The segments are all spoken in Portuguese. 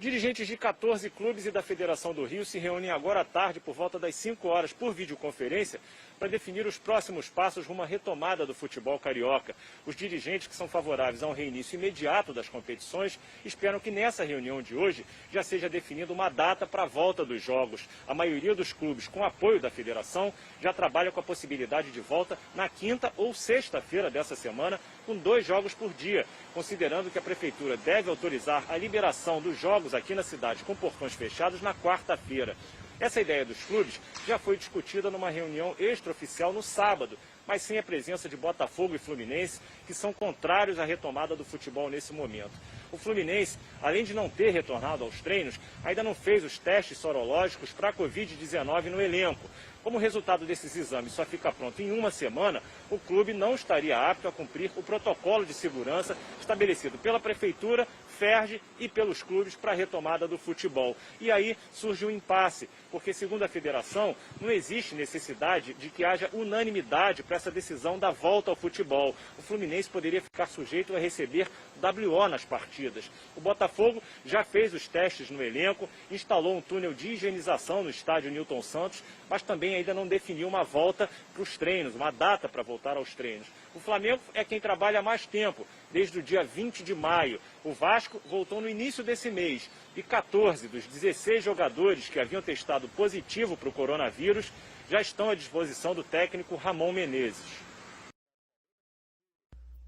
Dirigentes de 14 clubes e da Federação do Rio se reúnem agora à tarde por volta das 5 horas por videoconferência para definir os próximos passos rumo à retomada do futebol carioca. Os dirigentes, que são favoráveis a um reinício imediato das competições, esperam que nessa reunião de hoje já seja definida uma data para a volta dos jogos. A maioria dos clubes, com apoio da federação, já trabalha com a possibilidade de volta na quinta ou sexta-feira dessa semana, com 2 jogos por dia, considerando que a prefeitura deve autorizar a liberação dos jogos aqui na cidade com portões fechados na quarta-feira. Essa ideia dos clubes já foi discutida numa reunião extraoficial no sábado, mas sem a presença de Botafogo e Fluminense, que são contrários à retomada do futebol nesse momento. O Fluminense, além de não ter retornado aos treinos, ainda não fez os testes sorológicos para a Covid-19 no elenco. Como o resultado desses exames só fica pronto em uma semana, o clube não estaria apto a cumprir o protocolo de segurança estabelecido pela Prefeitura, FERJ e pelos clubes para a retomada do futebol. E aí surge um impasse, porque segundo a federação, não existe necessidade de que haja unanimidade para essa decisão da volta ao futebol. O Fluminense poderia ficar sujeito a receber WO nas partidas. O Botafogo já fez os testes no elenco, instalou um túnel de higienização no estádio Newton Santos, mas também ainda não definiu uma volta para os treinos, uma data para voltar aos treinos. O Flamengo é quem trabalha há mais tempo, desde o dia 20 de maio. O Vasco voltou no início desse mês e 14 dos 16 jogadores que haviam testado positivo para o coronavírus já estão à disposição do técnico Ramon Menezes.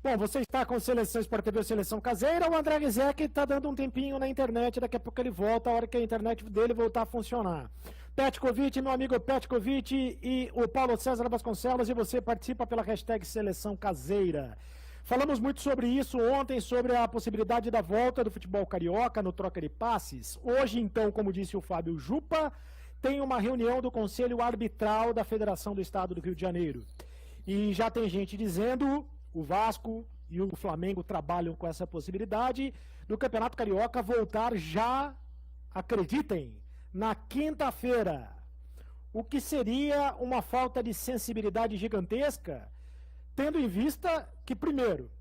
Bom, você está com Seleção Sport TV, Seleção Caseira. O André Rizek está dando um tempinho na internet, daqui a pouco ele volta, a hora que a internet dele voltar a funcionar. Petkovic, meu amigo Petkovic e o Paulo César Vasconcelos, e você participa pela hashtag Seleção Caseira. Falamos muito sobre isso ontem, sobre a possibilidade da volta do futebol carioca no troca de passes. Hoje, então, como disse o Fábio Jupa, tem uma reunião do Conselho Arbitral da Federação do Estado do Rio de Janeiro. E já tem gente dizendo, o Vasco e o Flamengo trabalham com essa possibilidade do Campeonato Carioca voltar já, acreditem, na quinta-feira. O que seria uma falta de sensibilidade gigantesca, tendo em vista que, primeiro,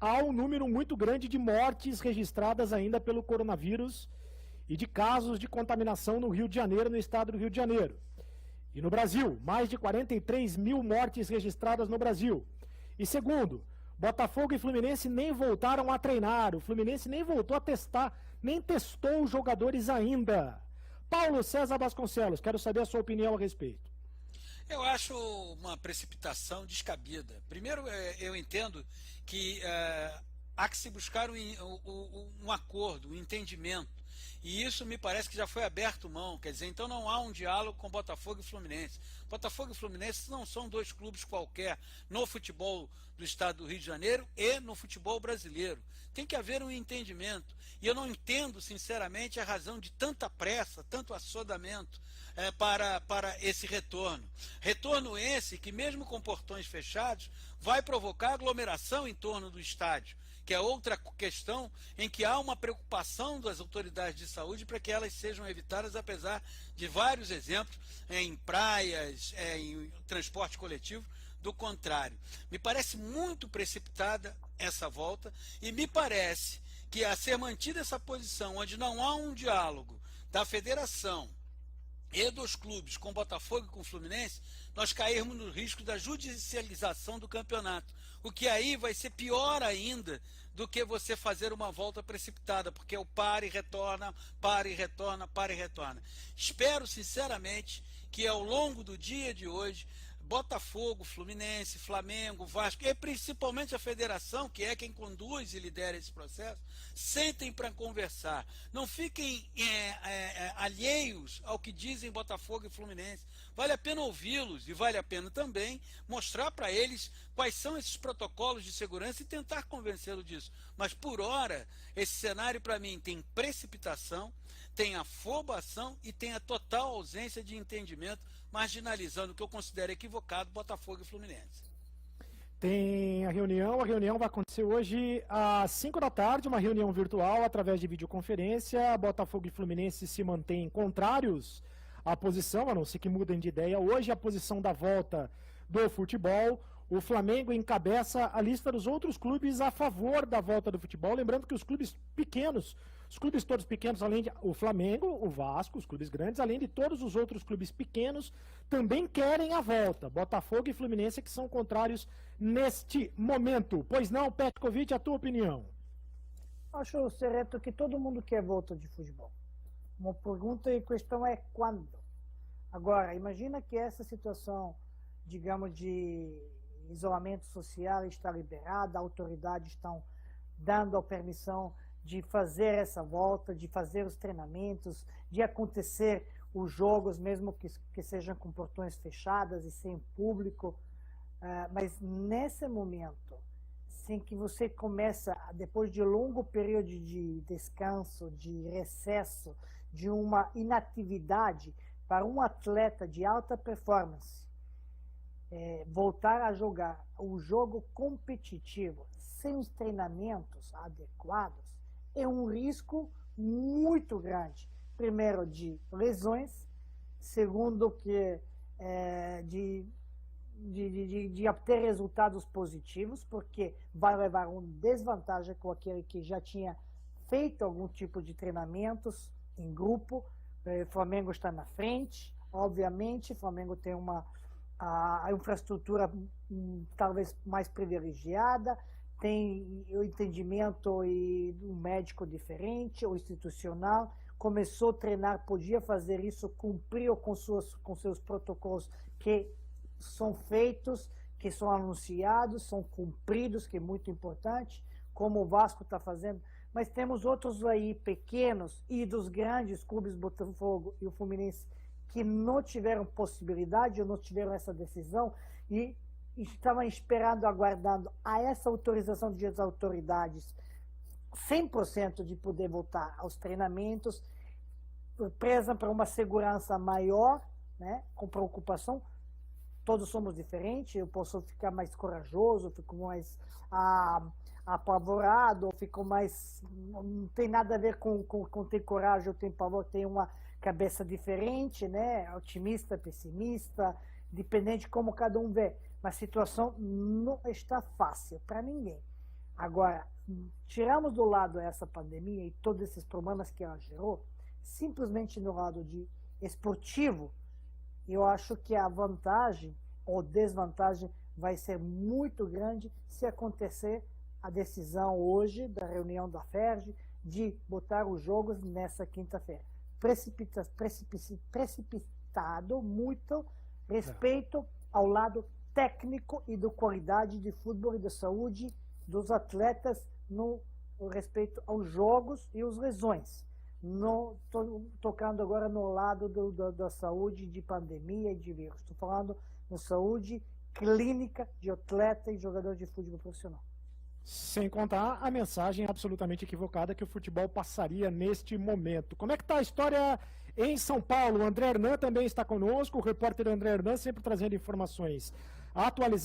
há um número muito grande de mortes registradas ainda pelo coronavírus e de casos de contaminação no Rio de Janeiro, no estado do Rio de Janeiro. E no Brasil, mais de 43 mil mortes registradas no Brasil. E segundo, Botafogo e Fluminense nem voltaram a treinar, o Fluminense nem voltou a testar, nem testou os jogadores ainda. Paulo César Vasconcelos, quero saber a sua opinião a respeito. Eu acho uma precipitação descabida. Primeiro, eu entendo que há que se buscar um acordo, um entendimento. E isso me parece que já foi aberto mão, quer dizer, então não há um diálogo com Botafogo e Fluminense. Botafogo e Fluminense não são 2 clubes qualquer no futebol do estado do Rio de Janeiro e no futebol brasileiro. Tem que haver um entendimento. E eu não entendo, sinceramente, a razão de tanta pressa, tanto assodamento para esse retorno. Retorno esse que, mesmo com portões fechados, vai provocar aglomeração em torno do estádio, que é outra questão em que há uma preocupação das autoridades de saúde para que elas sejam evitadas, apesar de vários exemplos em praias, em transporte coletivo, do contrário. Me parece muito precipitada essa volta e me parece que, a ser mantida essa posição, onde não há um diálogo da federação e dos clubes com Botafogo e com Fluminense, nós cairmos no risco da judicialização do campeonato, o que aí vai ser pior ainda do que você fazer uma volta precipitada, porque é o para e retorna, para e retorna, para e retorna. Espero sinceramente que ao longo do dia de hoje, Botafogo, Fluminense, Flamengo, Vasco e principalmente a federação, que é quem conduz e lidera esse processo, sentem para conversar. Não fiquem alheios ao que dizem Botafogo e Fluminense. Vale a pena ouvi-los e vale a pena também mostrar para eles quais são esses protocolos de segurança e tentar convencê-los disso. Mas, por hora, esse cenário para mim tem precipitação, tem afobação e tem a total ausência de entendimento, marginalizando o que eu considero equivocado Botafogo e Fluminense. Tem a reunião vai acontecer hoje às 5 da tarde, uma reunião virtual através de videoconferência. Botafogo e Fluminense se mantêm contrários à posição, a não ser que mudem de ideia. Hoje a posição da volta do futebol. O Flamengo encabeça a lista dos outros clubes a favor da volta do futebol. Lembrando que os clubes pequenos Os clubes todos pequenos, além de o Flamengo, o Vasco, os clubes grandes, além de todos os outros clubes pequenos, também querem a volta. Botafogo e Fluminense que são contrários neste momento. Pois não, Petkovic, a tua opinião? Acho, Serreto, que todo mundo quer volta de futebol. Uma pergunta e questão é quando. Agora, imagina que essa situação, digamos, de isolamento social está liberada, autoridades estão dando a permissão de fazer essa volta, de fazer os treinamentos, de acontecer os jogos, mesmo que sejam com portões fechados e sem público. Mas nesse momento, sem que você começa, depois de longo período de descanso, de recesso, de uma inatividade, para um atleta de alta performance, voltar a jogar o jogo competitivo sem os treinamentos adequados é um risco muito grande. Primeiro, de lesões. Segundo, que de obter resultados positivos, porque vai levar uma desvantagem com aquele que já tinha feito algum tipo de treinamentos em grupo. O Flamengo está na frente, obviamente. O Flamengo tem a infraestrutura talvez mais privilegiada, tem o entendimento e um médico diferente, o institucional. Começou a treinar, podia fazer isso, cumpriu com seus protocolos que são feitos, que são anunciados, são cumpridos, que é muito importante, como o Vasco está fazendo. Mas temos outros aí pequenos e dos grandes clubes, Botafogo e o Fluminense, que não tiveram possibilidade, ou não tiveram essa decisão e estavam esperando, aguardando a essa autorização das autoridades 100% de poder voltar aos treinamentos, prezam para uma segurança maior, né, com preocupação. Todos somos diferentes, eu posso ficar mais corajoso, fico mais apavorado, fico mais... Não tem nada a ver com ter coragem, eu tenho pavor, tenho uma cabeça diferente, né? Otimista, pessimista, dependente de como cada um vê. Mas a situação não está fácil para ninguém. Agora, tiramos do lado essa pandemia e todos esses problemas que ela gerou, simplesmente no lado de esportivo, eu acho que a vantagem ou desvantagem vai ser muito grande se acontecer a decisão hoje da reunião da FERJ de botar os jogos nessa quinta-feira. Precipitado muito respeito ao lado técnico e da qualidade de futebol e da saúde dos atletas no respeito aos jogos e as lesões. Não estou tocando agora no lado da saúde de pandemia e de vírus. Estou falando na saúde clínica de atleta e jogador de futebol profissional. Sem contar a mensagem absolutamente equivocada que o futebol passaria neste momento. Como é que está a história em São Paulo? O André Hernan também está conosco, o repórter André Hernan sempre trazendo informações atualizadas.